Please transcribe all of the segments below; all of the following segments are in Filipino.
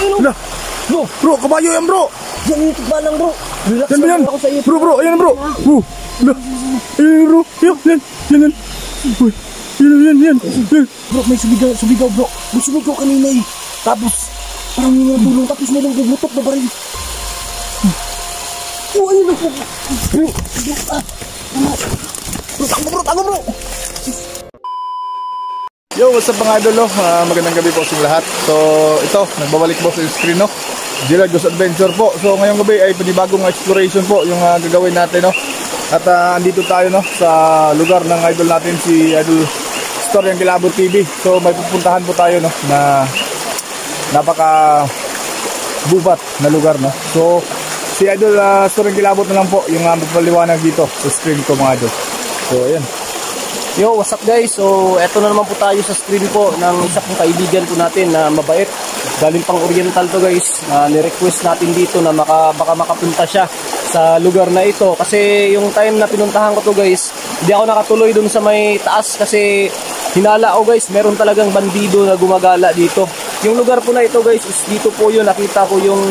Hala. Bro, kabayo yan bro. Yan yung tikbalang bro. Relax yan, lang ako sa iyo. Bro, ayan bro. Hala. Ayan bro. Yan. Uy, yan. Bro, may subigaw bro. May sumigaw kanina eh. Tapos, parang may tulong. Tapos may lang gumutok na baril. Ayun na po. Bro, tago bro. Yo, what's up mga idol, magandang gabi po sa lahat. So, ito, nagbabalik po sa screen, no? Gila Ghost Adventure po. So, ngayong gabi ay panibagong exploration po yung gagawin natin, no? At andito tayo, no, sa lugar ng idol natin, si Idol Storyang Kilabot TV. So, may pupuntahan po tayo, no, na napaka gubat na lugar, no? So, si Idol Storyang Kilabot na lang po yung magpaliwanag dito sa screen ko mga idol. So, ayan. Yo, what's up guys? So, eto na naman po tayo sa screen po ng isa pong kaibigan po natin na mabait. Galing pang Oriental to guys. Ni-request natin dito na baka makapunta siya sa lugar na ito. Kasi yung time na pinuntahan ko to guys, hindi ako nakatuloy dun sa may taas kasi hinala ko guys, meron talagang bandido na gumagala dito. Yung lugar po na ito guys, is dito po yun, nakita ko yung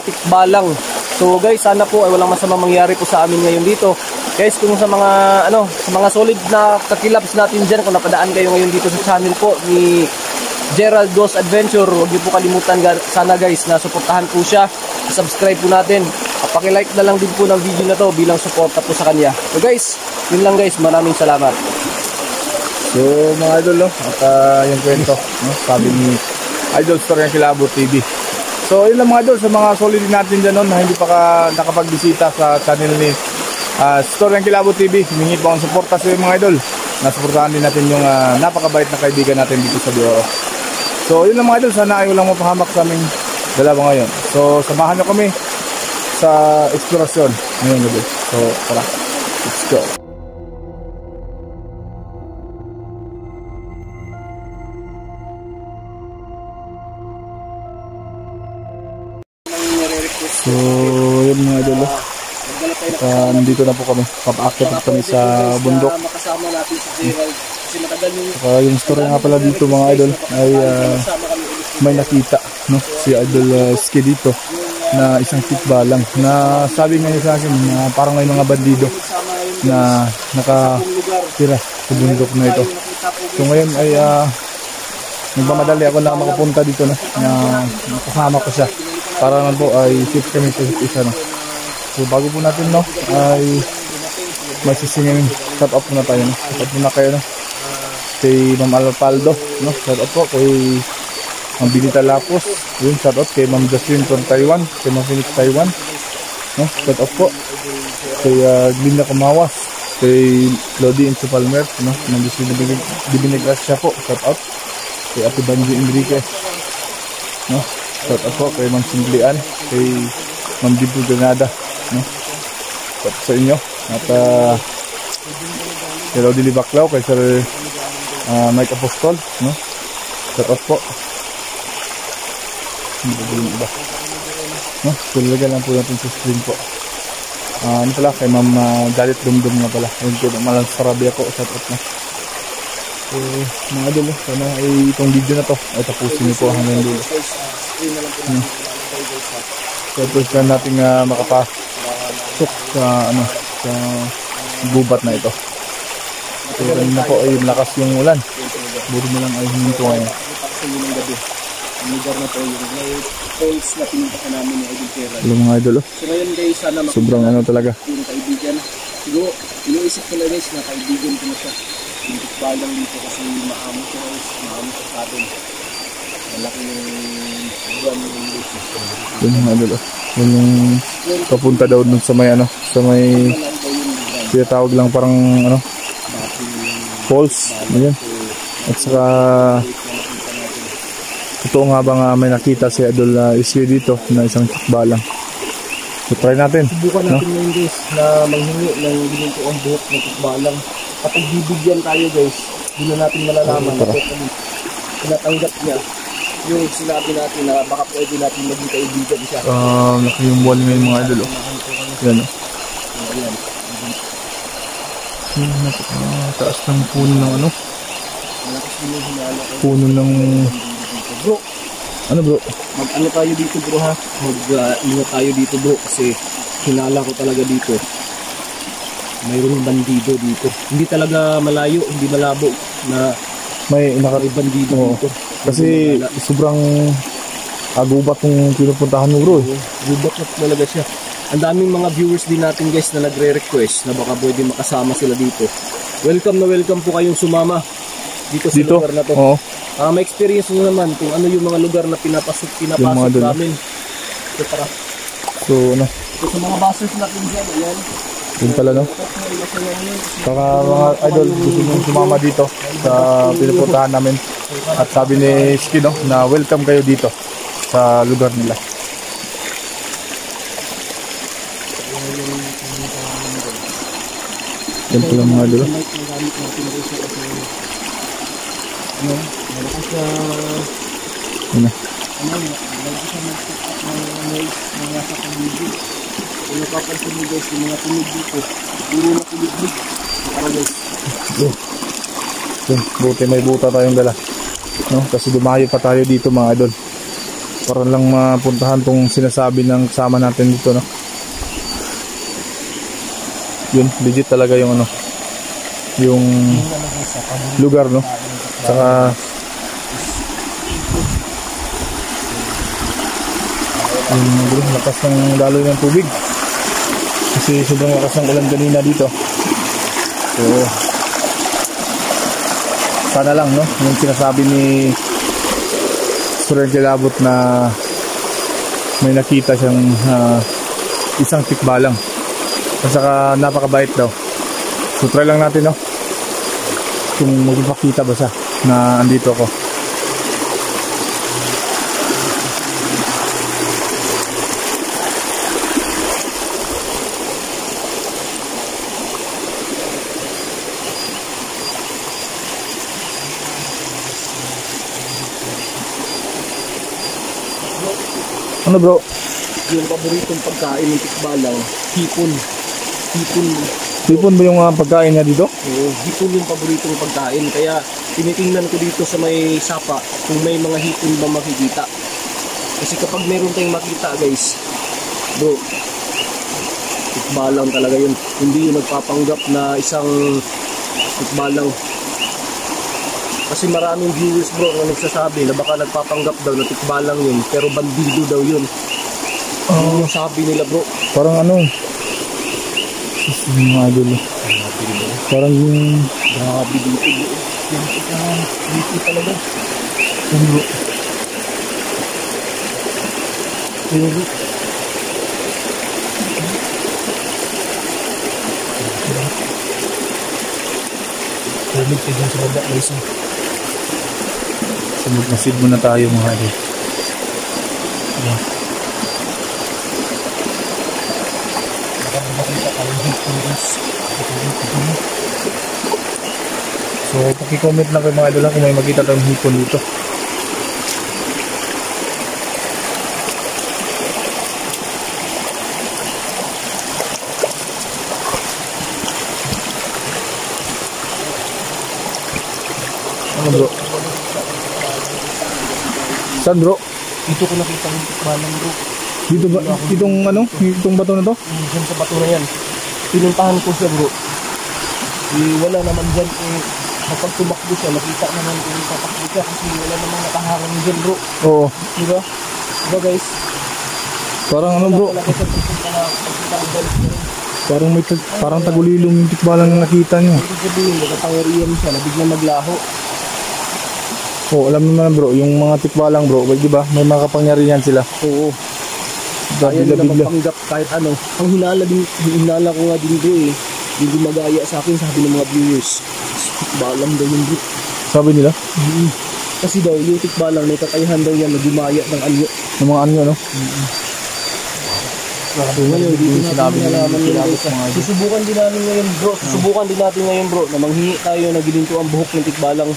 tikbalang. So guys, sana po ay walang masamang mangyari po sa amin ngayon dito. Guys, kung sa mga solid na kakilabs natin dyan, kung napadaan kayo ngayon dito sa channel po ni Gerald Ghost Adventure, huwag niyo po kalimutan sana guys na suportahan po siya, subscribe po natin, paki-like na lang din po ng video na to bilang suporta po sa kanya. So guys, yun lang guys, maraming salamat. So mga idol, no, at yung kwento, no, sabi ni Idol Storyang Kilabot TV. So yun lang mga idol, sa mga solid natin dyan no, na hindi pa nakapagbisita sa channel ni Storyang Kilabot TV, humingi po ang suporta sa mga idol. Nasuportahan din natin yung napakabait na kaibigan natin dito sa Bioro. So yun lang mga idol, sana ay walang mapahamak sa aming dalawa ngayon. So samahan nyo kami sa eksplorasyon ngayong gabi. So tara, let's go. So yun mga idol, nandito na po kami, papaakyat po kami sa bundok. Yung story nga pala dito mga idol ay may nakita, no, si Idol Ski dito na isang tikbalang na sabi nga niya sa akin na parang may mga bandido na nakatira sa bundok na ito. So ngayon ay nagmamadali ako na makapunta dito na kasama ko siya para naman po ay safe kami sa isa, no. So bago po natin, no, ay may sisingin, shout out muna tayo, no. Shout out muna kayo, no, kay Ma'am Alpaldo, no, shout out po kay Ma'am Binita Lapos, yun, shout out kay Ma'am Jasmine from Taiwan, kay Ma'am Phoenix Taiwan, no, shout out po kay Glinda Kumawas, kay Lodi Insupalmer, no, Ma'am Jasmine Dibinigrasya po, shout out kay Ate Banji Enriquez, no, shout out po kay Ma'am Simblian, kay Ma'am Dibu Granada, no, shout out sa inyo. At kay Lodi Libaclaw, kay Sir Mike Apostol, no, shout out po. Hindi iba, no, tulalaga lang po natin sa screen po. Ano pala, kay Ma'am Jalit Dumdum nga pala, ayun po, Malang Sarabia po, shout out na. So mga idol, sana ay itong video na to ay tapusin niyo po hanggang dulo. So first time natin makapasok sa sa gubat na ito. So kanina po ay lakas yung ulan, buti na lang ay huminto ngayon. Ang lugar na to, yung may falls na pinuntahan namin ni Idol Gerald. Hello mga idol, so ngayon guys, sana sobrang talaga yung kaibigan. Siguro iniisip ko na guys na kaibigan ko na siya. Yung tikbalang dito kasi maamo siya guys, maamo siya sa atin. Malaki yung buwan yung system. Yung mga idol, yung papunta daw dun sa may sa may tinatawag lang parang falls, ayan. At saka totoo nga ba nga may nakita si Idol Ski dito na isang tikbalang. So try natin, subukan natin ngayon guys na manghingi ng ginito ang buhok ng tikbalang. Kapag bibigyan tayo guys, hindi na natin malalaman na pinatanggap niya yung sinabi natin na baka pwede natin maging kaibigan siya. Laki yung wall ngayon mga idol. Yan, taas ng puno ng puno ng bro, Ano bro? Mag-ano tayo dito bro ha? Mag-ingat tayo dito bro kasi hinala ko talaga dito. Mayroong bandido dito. Hindi talaga malayo, hindi malabo na May may bandido Oo. dito. Kasi sobrang agubat yung pinupuntahan mo bro. Gubat na talaga siya. Ang daming mga viewers din natin guys na nagre-request na baka pwede makasama sila dito. Welcome na welcome po kayong sumama dito sa lugar na to. Oo. Ma-experience nyo naman kung ano yung mga lugar na pinapasok namin. So tara. So ano? So, sa mga buses natin dyan, ayan. Yun pala no? Saka mga idol, gusto nyo sumama dito sa pinupuntahan namin. At sabi ni Ski no, na welcome kayo dito sa lugar nila. Yan pala mga idol. Ano? Kung napapansin mo guys, yung mga tunog dito, puro na kuliglig. Para guys. Yun, buti may buta tayong dala. No? Kasi dumayo pa tayo dito mga idol. Para lang mapuntahan tong sinasabi ng kasama natin dito. No? Yun, legit talaga yung ano. Yung lugar no. Saka yung lakas ng daloy ng tubig. Kasi sobrang lakas ng ulan kanina dito. So sana lang no, yung sinasabi ni Sureng Kilabot na may nakita siyang isang tikbalang. At saka napakabait daw. So try lang natin no, kung magpapakita ba siya na andito ako. Ano bro? Yung paboritong pagkain ng tikbalang, hipon. Hipon ba yung pagkain niya dito? Oo, hipon yung paboritong pagkain. Kaya tinitingnan ko dito sa may sapa kung may mga hipon ba makikita. Kasi kapag meron tayong makita guys, bro, tikbalang talaga yun. Hindi yung nagpapanggap na isang tikbalang. Kasi maraming viewers bro na nagsasabi na baka nagpapanggap daw na tikbalang yun, pero bandido daw yun. Yun yung sabi nila bro. Parang ano, mga idol. Parang yung grabe dito bro. Dito talaga. yung bro. Yung bro. Tulog ka dyan sa baba guys. So magmasid muna tayo mga idol. Yeah. Makakita tayong hipon guys. So paki-comment lang kayo mga idol kung may makita tayong hipon dito. Ano bro? Saan bro? Dito ko nakita yung tikbalang bro. Dito ba? Itong ano? Itong bato na to? Diyan sa bato na yan. Pinuntahan ko siya bro. Wala naman dyan kapag tumakbo siya, nakita naman kung tatakbo siya kasi wala namang nakaharang dyan bro. Oo. Diba? Diba guys? Parang ano bro? Parang tagulilong yung tikbalang na nakita nyo. Ibig sabihin, nagkatangeriyan siya na biglang maglaho. Oo, alam naman bro, yung mga tikbalang bro, di ba? May mga kapangyarihan sila. Oo. Kaya nila magpanggap kahit ano. Ang hinala ko nga din bro eh. Hindi magaya sa akin, sabi ng mga viewers. Tikbalang daw yun bro. Sabi nila? Kasi daw, yung tikbalang may kakayahan daw yan na gumaya ng anyo. Ng mga anyo, no? So ngayon, dito natin nalaman yun guys. Susubukan din natin ngayon bro na manghingi tayo na gininto ang buhok ng tikbalang.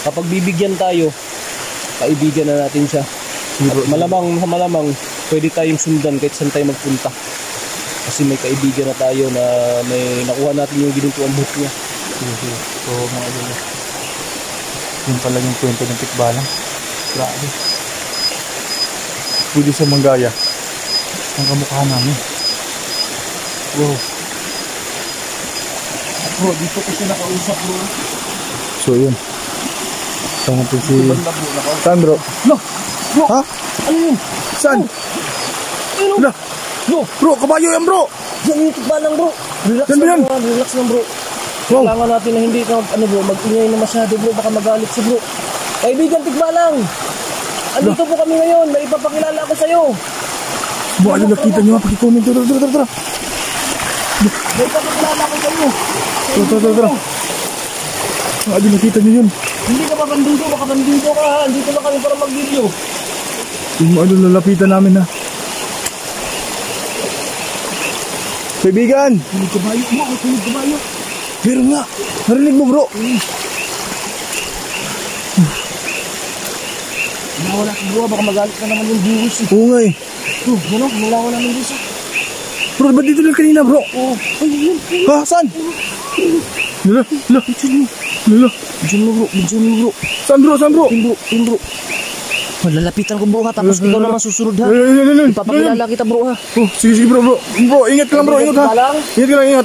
Kapag bibigyan tayo, kaibigan na natin siya. Malamang pwede tayong sundan kahit saan tayo magpunta. Kasi may kaibigan na tayo na may nakuha natin yung gininto ang buhok niya. So mga idol, yun pala yung kwento ng tikbalang. Grabe. pwede siya manggaya ang kamukha namin. Wow. Bro, dito ko siya nakausap bro. So yun. Saan natin si... Saan bro? No! Bro! Ha? Ano yun? Saan? Ano? Wala. No! Bro, kabayo yan bro! Yan yung tikbalang bro. Relax Yan ba yan? lang bro. Relax lang bro. Wow. Kailangan natin na hindi ka ano bro, mag-ingay na masyado bro. Baka magalit si bro. Kaibigan tikbalang! Andito po kami ngayon. May ipapakilala ako sa'yo. Baka yung nakita nyo ha, pag-comment. Tara. May ipapakilala ako sa'yo. Tara. Baka yung nakita nyo yun. Hindi ka pa bandido. Baka bandido ka ha. Andito na kami para mag-video. Yung lalapitan namin ha. Kaibigan! Tunog kabayo mo. Tunog kabayo. Meron nga. Narinig mo bro. Nawala si bro. Baka magalit na naman yung viewers. Oo nga eh. Ano? Nawala ng viewers. Bro, ba't dito lang kanina bro? Oh. Ay, yun. Ha? Saan? Lala. Diyan mo bro. Saan bro? Yun bro. Lalapitan ko bro ha. Tapos ikaw naman susunod ha. Papakilala kita bro ha. Oh, sige bro. Bro, ingat ka lang bro, ingat ha. Ingat.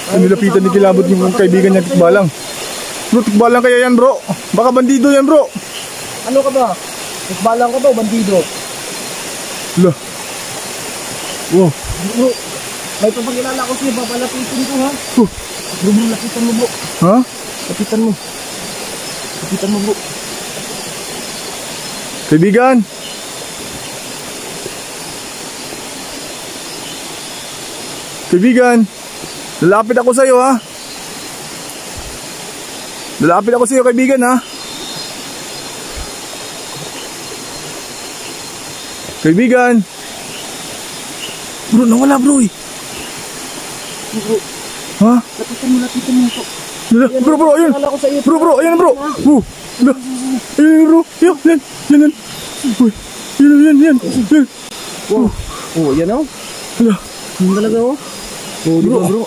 Ay, nilapitan ni Kilabot yung kaibigan niya Tikbalang. Bro, Tikbalang kaya yan bro. Baka bandido yan bro. Ano ka ba? Tikbalang ka ba o bandido? Lah. Wow. Bro, may papakilala ko sa'yo. Papalapitin ko ha. Bro, lapitan mo bro. Ha? Lapitan mo bro. Kaibigan. Lalapit ako sa'yo ha. Kaibigan ha. Kaibigan. Bro, nawala bro eh. Bro, Ha? lapitan mo bro. Bro, ayun. Papakilala ko sa'yo. Bro, ayan bro. Ayun bro. Yan. Uy, yan. Wow. Oh, yan o. Hala. Yan talaga o. Oh, di ba bro?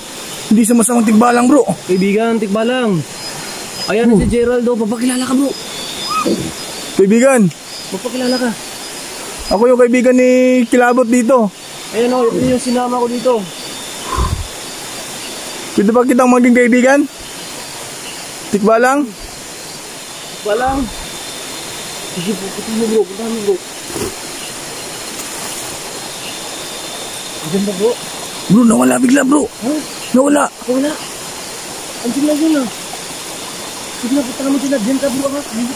Hindi sa masamang Tikbalang bro. Kaibigan, tikbalang. Ayan si Gerald o. Papakilala ka bro. Kaibigan. Papakilala ka. Ako yung kaibigan ni Kilabot dito. Ayan o, ito yung sinama ko dito. Pwede ba kitang maging kaibigan? Tikbalang? Tikbalang. Sige po, punta mo bro. Maganda bro. Bro, nawala bigla bro. Ha? Nawala. Wala. Andiyan na yun ah. Sige na, punta naman dyan. Diyan ka bro ha. Dito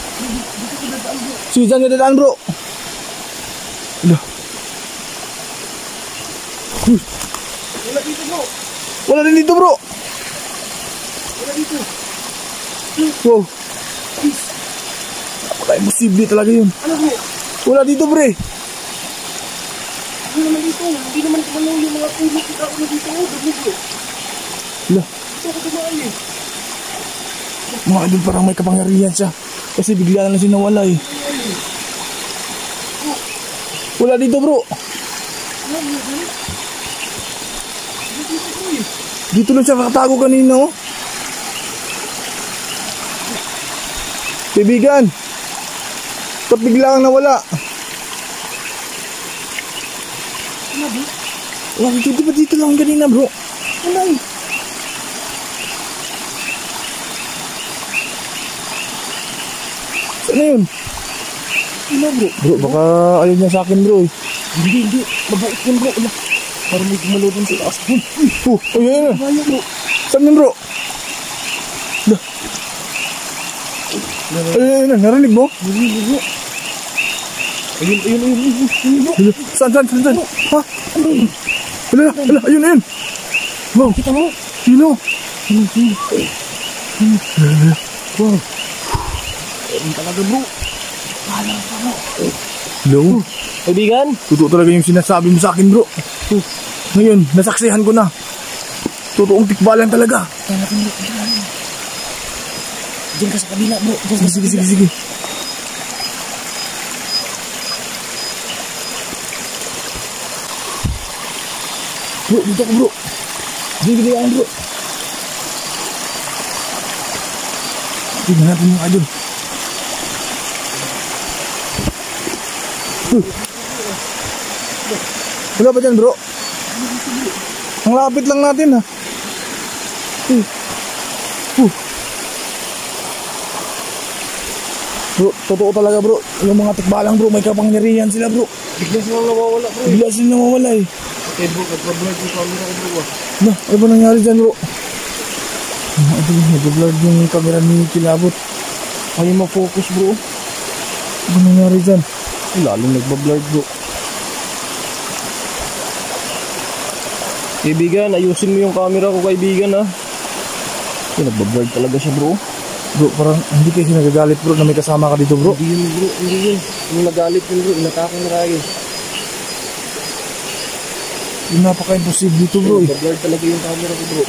ko dadaan bro. Sige, dyan ka dadaan bro. Hala. Wala dito bro. Wala rin dito bro. Wala dito. Wow. Napaka-imposible talaga yun. Ano bro? Wala dito bre. Hindi naman dito. Hindi naman kumano yung mga puno kita ko na dito. Dami bro. Hala. Ito ako dumaan eh. Mga idol parang may kapangyarihan siya. Kasi bigla na lang siya nawala eh. Wala dito bro. Dito lang siya nakatago kanina oh. Kaibigan. Ba't bigla kang nawala? Wala dito ba dito lang kanina bro? Wala eh. Saan na yun? Wala bro. Bro, baka ayaw niya sa akin bro eh. Hindi. Mabait yun bro. Wala. Parang may gumalo dun sa taas. Ayun. Kaya bro. Saan yun bro? Ayun, narinig mo? Hindi bro. Ayun. Saan? Ha? Hala, ayun. Wow, Kita mo? sino? Wow. Ayun talaga bro. Hello? Kaibigan? Totoo talaga yung sinasabi mo sa akin bro. Ngayon, nasaksihan ko na. Totoong Tikbalang talaga. Kaya natin bro. Diyan ka sa kabila bro. Sige. Bro, dito ako bro. Gigi yan bro. Tingnan natin yung idol. Wala pa dyan bro. Ang lapit lang natin ha. Bro, totoo talaga bro. Yung mga tikbalang bro, may kapangyarihan sila bro. Bigla silang nawawala bro. Bigla silang nawawala eh. Okay bro, nag-blurred yung camera ko bro. Nah, ano ba nangyari dyan bro? Nag-blurred yung camera ni Kilabot. Ayaw ma-focus bro. Ano ba nangyari dyan? Lalong nagbablurred bro. Kaibigan, ayusin mo yung camera ko kaibigan ha. Nagbablurred talaga siya bro. Bro, parang hindi kasi nagagalit bro na may kasama ka dito bro. Hindi yun bro, hindi yun. Yung nagalit yun bro, inatake na tayo. Yung napaka-imposible dito bro eh. Nagbablurred talaga yung camera ko bro.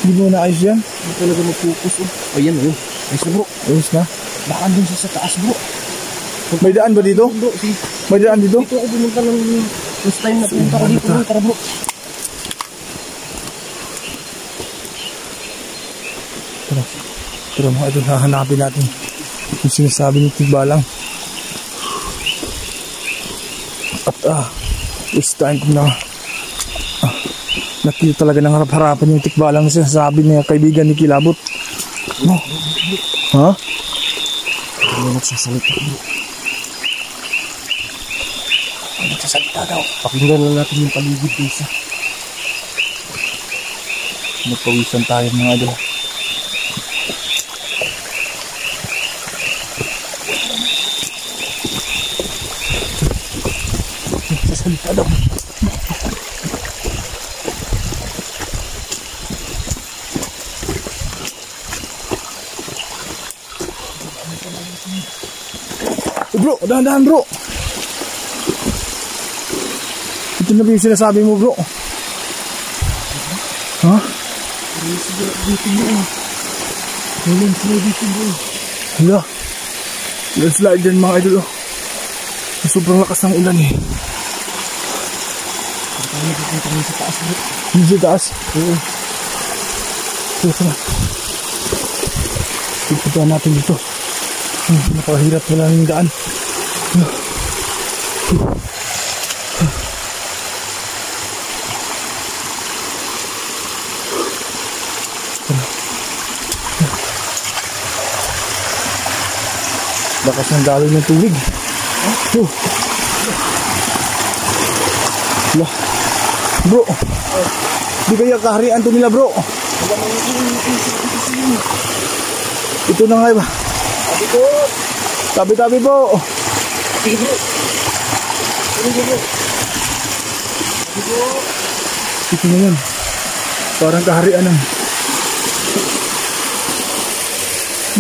Hindi mo naayos yan? Hindi talaga mag-focus oh. Ayan oh, ayos na bro. Ayos na. Baka andun siya sa taas bro. May daan ba dito? Bro, sige. May daan dito? Dito ako pumunta ng first time na pumunta ko dito bro. Tara bro. Pero mga idol, hahanapin natin yung sinasabi ni Tigbalang. At this time ko na nakita talaga ng harap-harapan yung Tigbalang na sinasabi niya kaibigan ni Kilabot. No? Ha? Ano nagsasalita bro? Ano nagsasalita daw? Pakinggan lang natin yung paligid dito. Magpawisan tayo mga idol. Salita daw. Bro, dahan-dahan bro. Ito na ba yung sinasabi mo bro? Ha? Hala. Landslide dyan mga idol. Sobrang lakas ng ulan eh. Sa taas bro. Hindi sa taas? Oo. Ito na. Ipagpuan natin dito. Napakahirap wala ng daan. Lakas ng daloy ng tubig. Bro, di kaya kaharian to nila bro. Ito na nga ba? Sabi ko. Tabi-tabi po. Sige bro. Sige bro. Ito na yan. Parang kaharian ng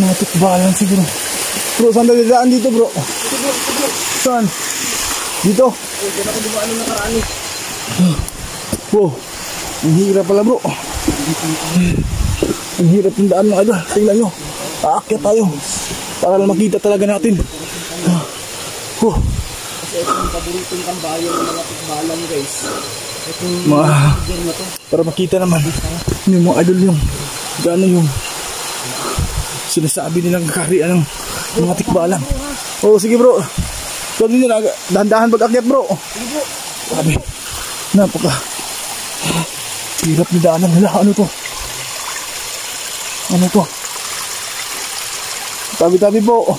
mga tikbalan siguro. Bro, saan tayo daan dito bro? Saan? Dito? Diyan ako dumaan ng nakaraan eh. Wow, ang hirap pala bro. Ang hirap yung daan mga idol. Tingnan nyo, aakyat tayo para lang makita talaga natin. Kasi ito yung paboritong tambayan ng mga tikbalan guys. Itong Mga, lugar na to. para makita naman yung mga idol yung gaano yung sinasabi nilang kaharian ng mga tikbalang. Oo, sige bro. Sabi nyo, dahan-dahan pag-akyat bro. Sabi, napaka hirap ni daanan nila. Ano to? Ano to? Tabi-tabi po.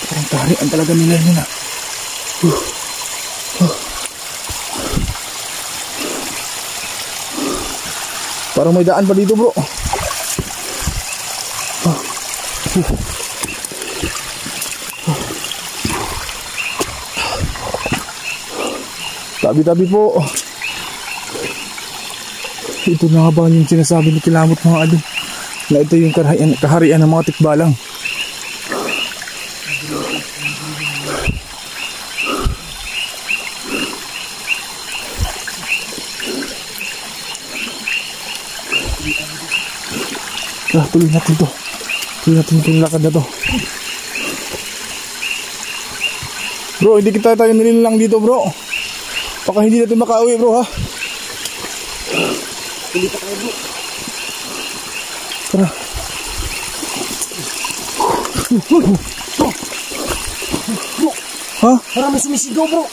Parang kaharian talaga nila yun na. Parang may daan pa dito bro. Tabi-tabi po. Ito na nga ba yung sinasabi ni Kilabot mga idol, na ito yung kaharian ng mga tikbalang. Tuloy natin to. Tuloy natin itong lakad na to. Bro, hindi kita tayo nililang dito bro. Baka hindi natin makauwi bro ha. Pilita kayo bro. Tara. Ha? Parang may sumisigaw bro.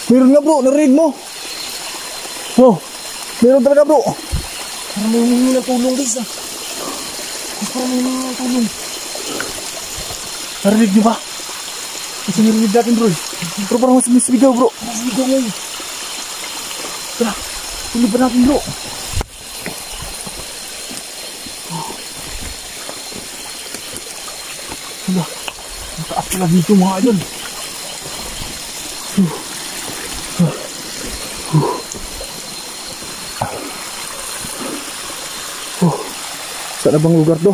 Meron nga bro, narinig mo. Oh, meron talaga bro. Parang may humingi ng tulong guys ah. Parang may humingi ng tulong. Narinig nyo ba? Kasi narinig natin bro. Pero parang mas sumisigaw bro. Sumisigaw ngayon. Tara, tuloy ba natin bro? Hala, ang taas pala dito mga idol. Saan na bang lugar to?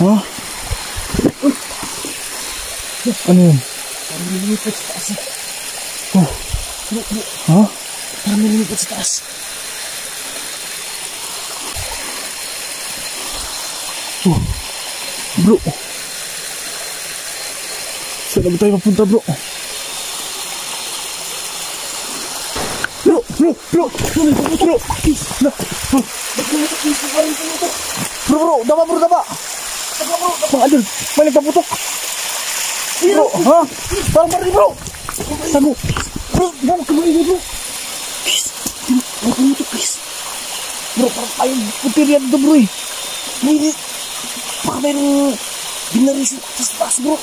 Ha? Ano yun? Parang may lumipad sa taas eh. Oh. Ha? Parang may lumipad sa taas. Oh. Bro. Saan na ba tayo papunta bro? Bro! Bro! Bro! Bro! Bro! Daba bro! Daba! Mga idol! May nagpaputok! Bro! Ha? Parang bari bro! Tago! Bro! Bro! Kamali bro! Please! May pamutok please! Bro! Parang tayong putirya dito bro eh! Baka mayroong binaril sa taas bro.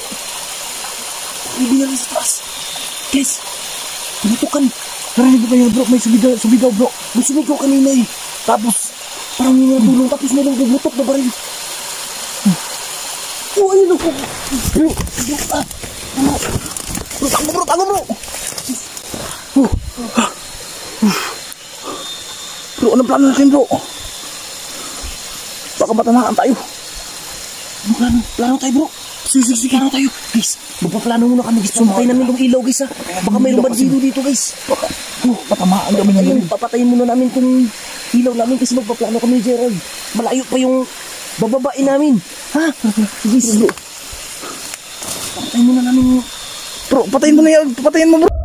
May binaril sa taas. Guys, pinutukan. Narinig ba yan bro? May sumigaw bro! May sumigaw kanina eh. Tapos, parang may natulong. Tapos mayroong bumutok na baril. Oh, ayun ako. Bro, Bro! Bro! Tango bro! Bro, anong plano natin bro? Baka matanakan tayo. Plano tayo bro. Sige. Plano tayo. Guys, magpaplano muna kami. Guys, sumakay namin itong ilaw guys ha. Baka mayroong bandido dito guys. Patamaan kami ng Ayun, papatayin muna namin itong ilaw namin kasi magpaplano kami ni Gerald. Malayo pa yung bababain namin. Ha? Sige bro. Papatayin muna namin. Bro, patayin mo na yan. Patayin mo bro.